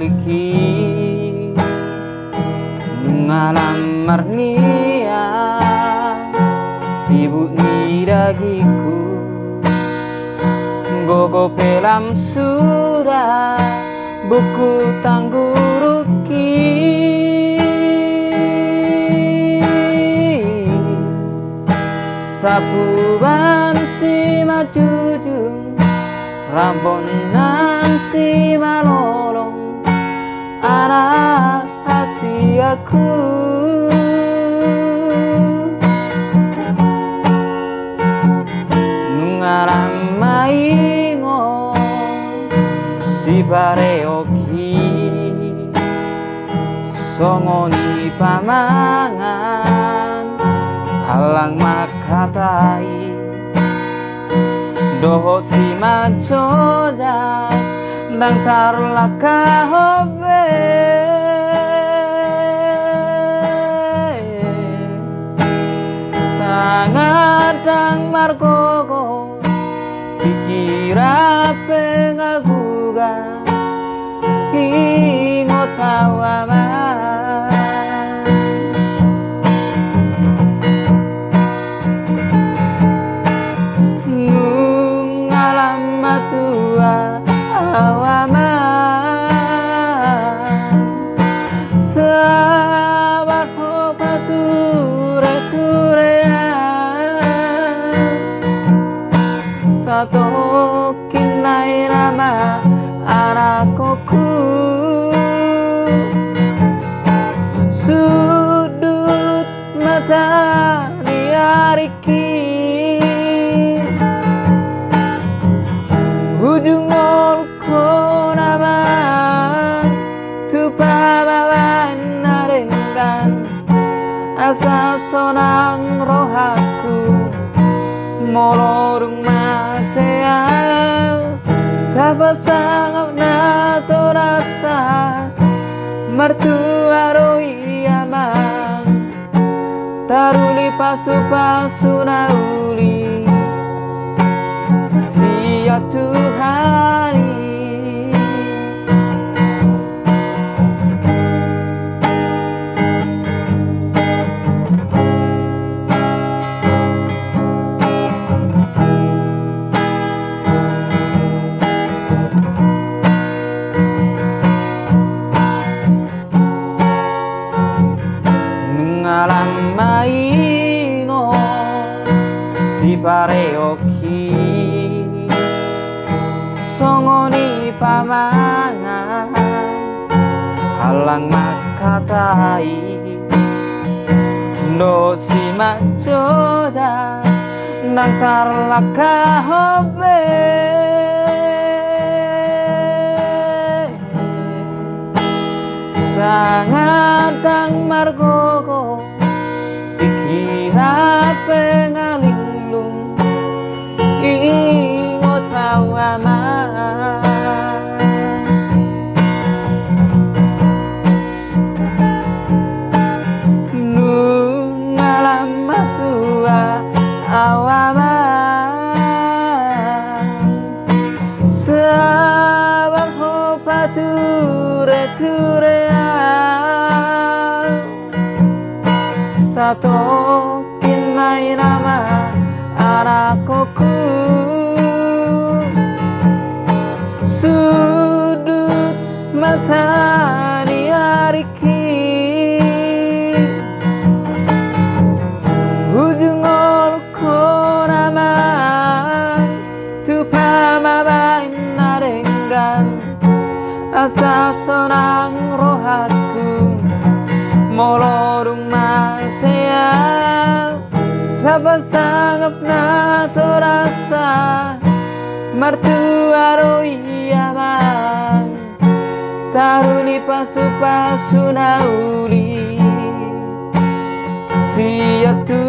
uliki ngalam marnia sibuk ni dagiku gogo pelam surat buku tangguruki sapuban si majujung rambonan si malolong anak asiaku nungaram maingo si bareoki songoni pamangan halang makatai doho si macoja ndang tarlaka hobe tangadang margogo pikira pengaguga ingot hawama tua awama sabar hopa ture-turea satu kinai nama anakku sudut mata diariki ujung molko nama tupa bawa narengan asa sonang rohaku molorung matea tapasang na torasta mertua roi amang taruli pasu-pasu nauli ya Tuhan mengalam maingo si pareoki songoni pamangan halang makatai no si macoda nang tarlaka hobe tangadang margogo pikira pengalinglung ingot hawama awama sabar hopa ture-turea satu kinai nama anakku sudut mata diariki ujung asa sonang rohaku molorung matea tapasangap na torasta mertua roi amang taruni pasu-pasu nauli siya tu